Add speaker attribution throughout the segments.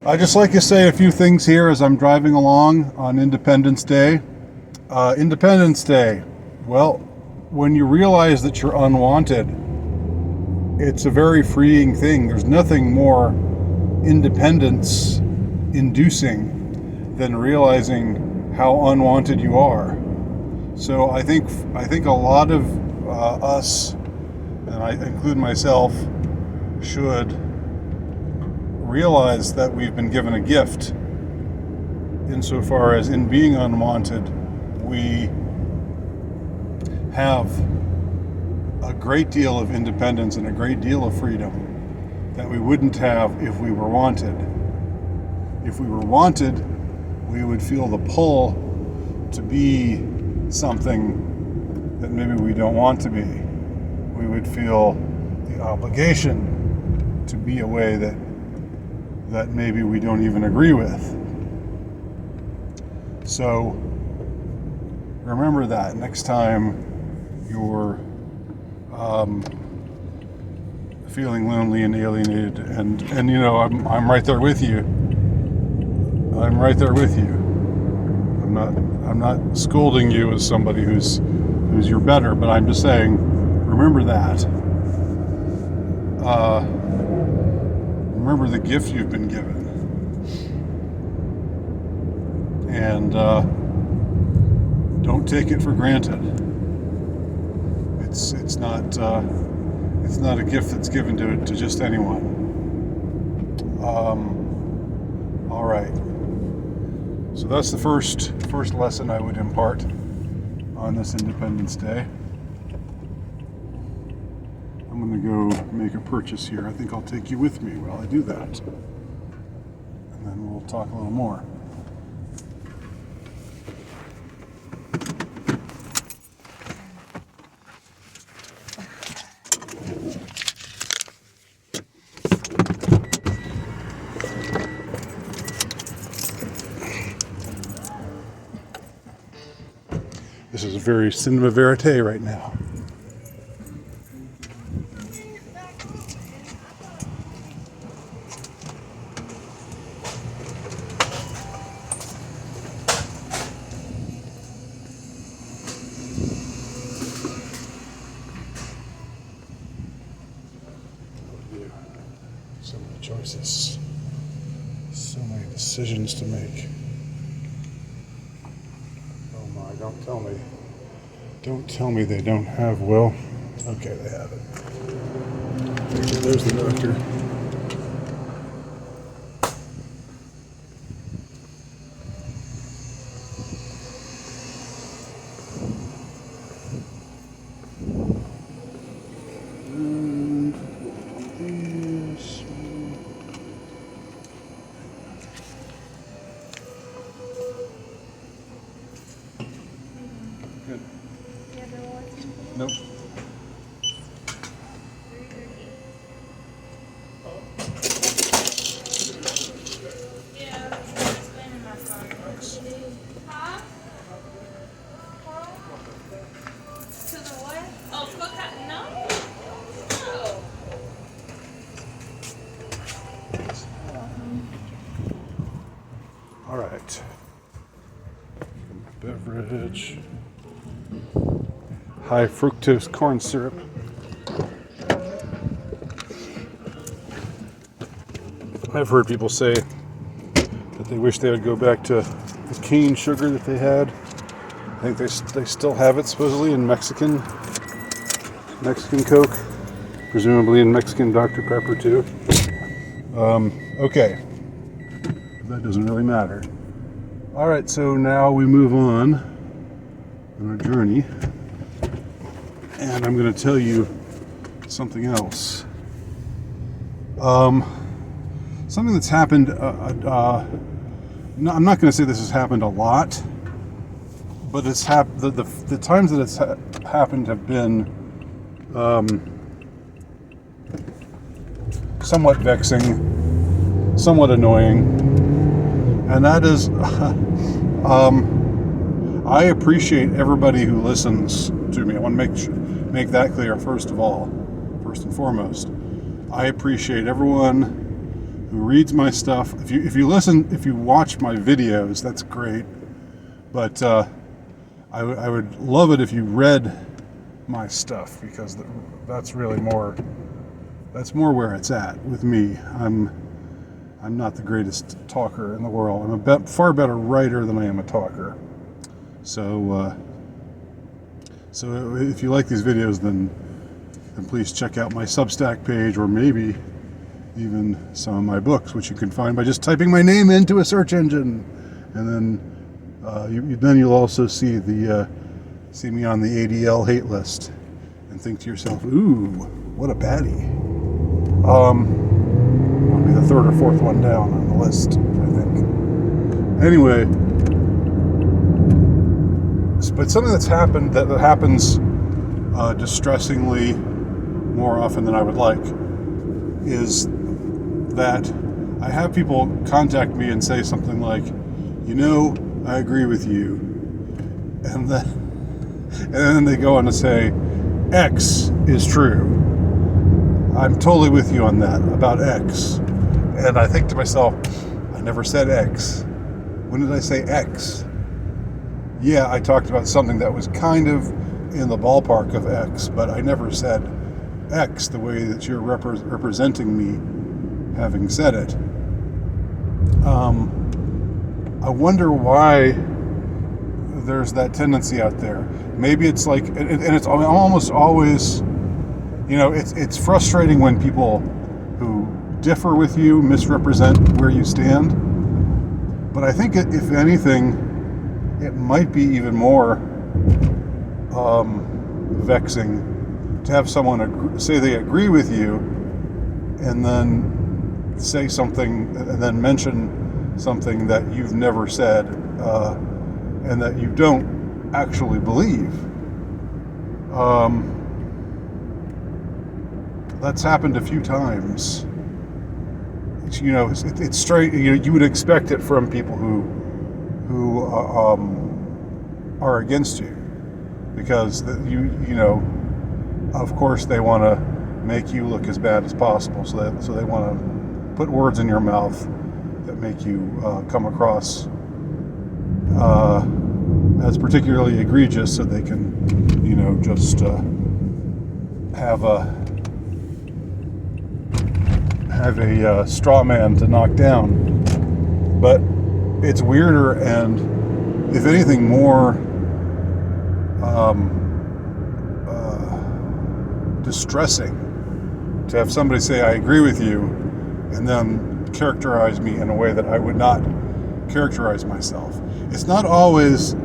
Speaker 1: I just like to say a few things here as I'm driving along on Independence Day. Independence Day. Well, when you realize that you're unwanted, it's a very freeing thing. There's nothing more independence inducing than realizing how unwanted you are. So I think a lot of us, and I include myself, should realize that we've been given a gift insofar as in being unwanted, we have a great deal of independence and a great deal of freedom that we wouldn't have if we were wanted. If we were wanted, we would feel the pull to be something that maybe we don't want to be. We would feel the obligation to be a way that maybe we don't even agree with. So remember that next time you're feeling lonely and alienated, and you know, I'm right there with you. I'm right there with you. I'm not scolding you as somebody who's your better, but I'm just saying, remember that. Remember the gift you've been given, and don't take it for granted. It's not a gift that's given to just anyone. All right. So that's the first lesson I would impart on this Independence Day. I'm going to go make a purchase here. I think I'll take you with me while I do that. And then we'll talk a little more. This is very cinema verite right now. So many choices, so many decisions to make. Oh my, don't tell me. Don't tell me they don't have Will. Okay, they have it. There's the doctor. Good. Nope. All right. Beverage. High fructose corn syrup. I've heard people say that they wish they would go back to the cane sugar that they had. I think they still have it supposedly in Mexican Coke, presumably in Mexican Dr. Pepper too. Okay, that doesn't really matter. All right, so now we move on our journey, and I'm going to tell you something else. Something that's happened. No, I'm not going to say this has happened a lot, but it's the times that it's happened have been somewhat vexing, somewhat annoying, and that is I appreciate everybody who listens to me. I want to make that clear first and foremost. I appreciate everyone who reads my stuff. If you watch my videos, that's great. But I would love it if you read my stuff, because that's really more where it's at with me. I'm not the greatest talker in the world. I'm a far better writer than I am a talker. So if you like these videos, then please check out my Substack page, or maybe even some of my books, which you can find by just typing my name into a search engine, and then you'll also see me on the ADL hate list, and think to yourself, "Ooh, what a baddie." I'll be the third or fourth one down on the list, I think. Anyway, but something that happens distressingly more often than I would like is that I have people contact me and say something like, I agree with you, and then they go on to say, X is true. I'm totally with you on that, about X. And I think to myself, I never said X. When did I say X? Yeah, I talked about something that was kind of in the ballpark of X, but I never said X the way that you're representing me having said it. I wonder why there's that tendency out there. Maybe it's like, and it's almost always, it's frustrating when people who differ with you misrepresent where you stand. But I think, if anything, it might be even more vexing to have someone say they agree with you, and then say something, and then mention something that you've never said, and that you don't actually believe. That's happened a few times. It's straight. You would expect it from people who are against you, because of course they want to make you look as bad as possible. So they want to put words in your mouth that make you come across as particularly egregious, so they can, just have a straw man to knock down. But it's weirder, and if anything, more distressing to have somebody say, I agree with you, and then characterize me in a way that I would not characterize myself. It's not always,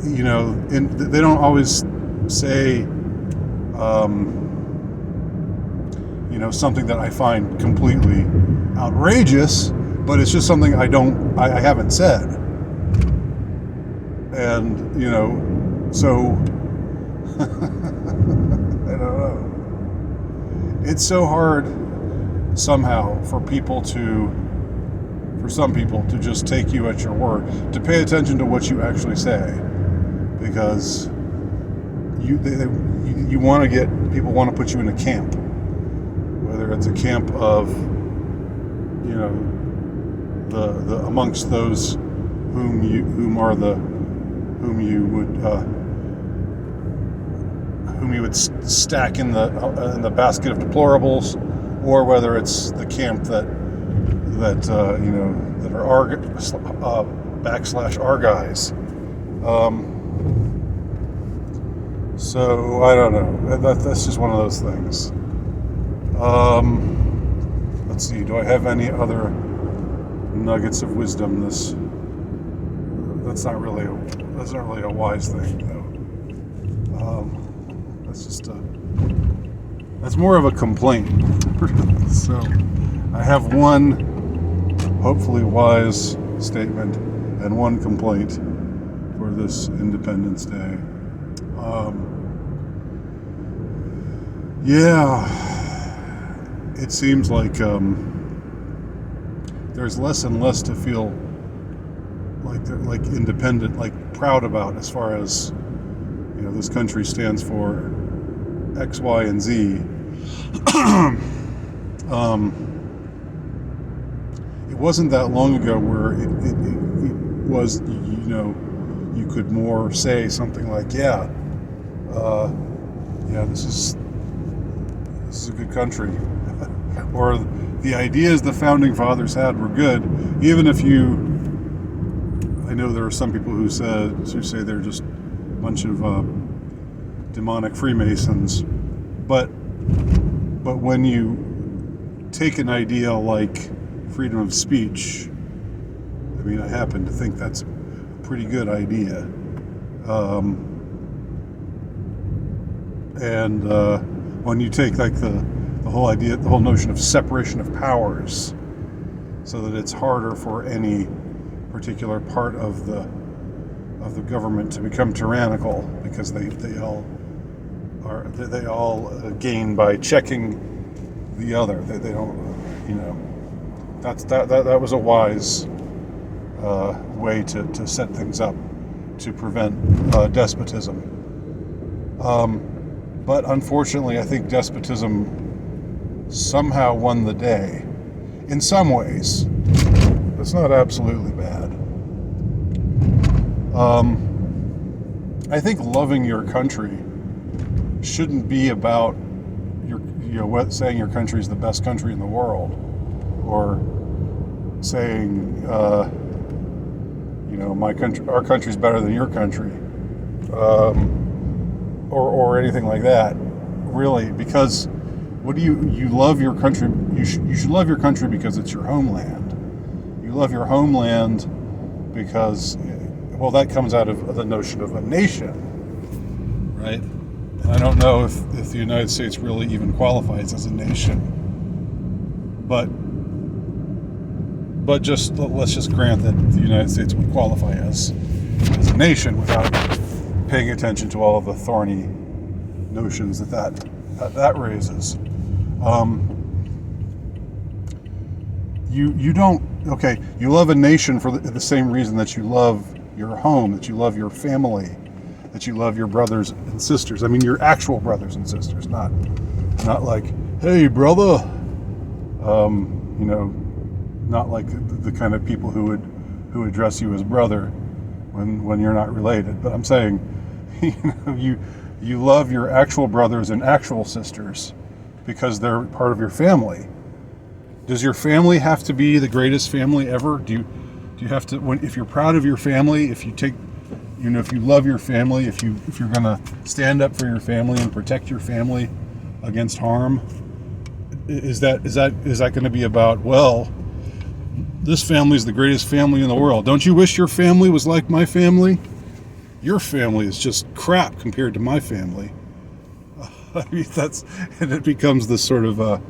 Speaker 1: they don't always say, something that I find completely outrageous, but it's just something I haven't said. And, so, I don't know. It's so hard somehow for some people to just take you at your word, to pay attention to what you actually say, because people want to put you in a camp, whether it's a camp of, the amongst those whom you would stack in the basket of deplorables, or whether it's the camp that are /R guys. So I don't know. That's just one of those things. Let's see. Do I have any other nuggets of wisdom? That's not really a wise thing, though. That's more of a complaint. So I have one hopefully wise statement and one complaint for this Independence Day. It seems like there's less and less to feel like independent, like proud about, as far as this country stands for X, Y, and Z. wasn't that long ago where it was, you could more say something like, yeah, this is a good country, or the ideas the founding fathers had were good, even if I know there are some people who say they're just a bunch of demonic Freemasons, but when you take an idea like freedom of speech, I mean, I happen to think that's a pretty good idea. And when you take like the whole notion of separation of powers, so that it's harder for any particular part of the government to become tyrannical, because they all gain by checking the other. They don't, that was a wise way to set things up to prevent despotism. But unfortunately, I think despotism somehow won the day. In some ways, it's not absolutely bad. I think loving your country shouldn't be about saying your country is the best country in the world, or saying our country's better than your country, or anything like that. Really, because you love your country? You should love your country because it's your homeland. You love your homeland because, well, that comes out of the notion of a nation, right? I don't know if the United States really even qualifies as a nation, but let's just grant that the United States would qualify as a nation without paying attention to all of the thorny notions that raises. You don't, okay, you love a nation for the same reason that you love your home, that you love your family, that you love your brothers and sisters. I mean, your actual brothers and sisters, not like, hey, brother, not like the kind of people who address you as brother when you're not related. But I'm saying, you love your actual brothers and actual sisters because they're part of your family. Does your family have to be the greatest family ever? Do you have to, if you're proud of your family, if you take, if you love your family, if you're going to stand up for your family and protect your family against harm, is that going to be about, well, this family is the greatest family in the world? Don't you wish your family was like my family? Your family is just crap compared to my family. I mean, and it becomes this sort of,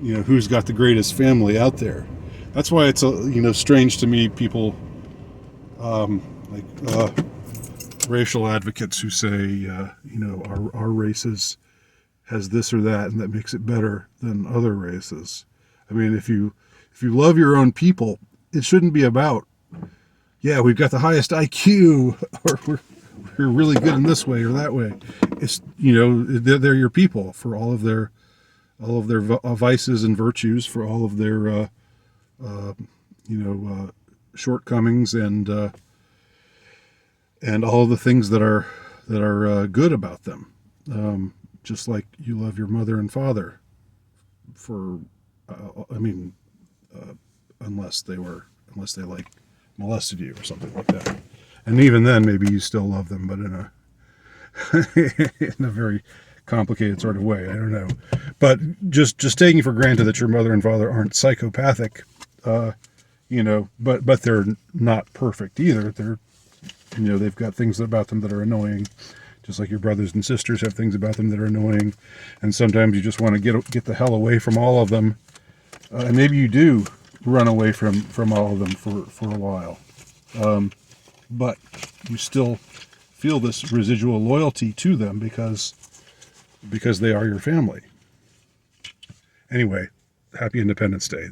Speaker 1: who's got the greatest family out there. That's why it's, strange to me, people racial advocates who say, our race has this or that, and that makes it better than other races. I mean, if you love your own people, it shouldn't be about, yeah, we've got the highest IQ, or we're really good in this way or that way. It's, they're your people for all of their vices and virtues, for all of their shortcomings and all of the things that are good about them. Just like you love your mother and father for, unless they like molested you or something like that. And even then, maybe you still love them, but in a very complicated sort of way. I don't know. But just taking for granted that your mother and father aren't psychopathic, but they're not perfect either. They're, they've got things about them that are annoying, just like your brothers and sisters have things about them that are annoying. And sometimes you just want to get the hell away from all of them. And maybe you do run away from all of them for a while. But you still feel this residual loyalty to them because they are your family. Anyway, happy Independence Day.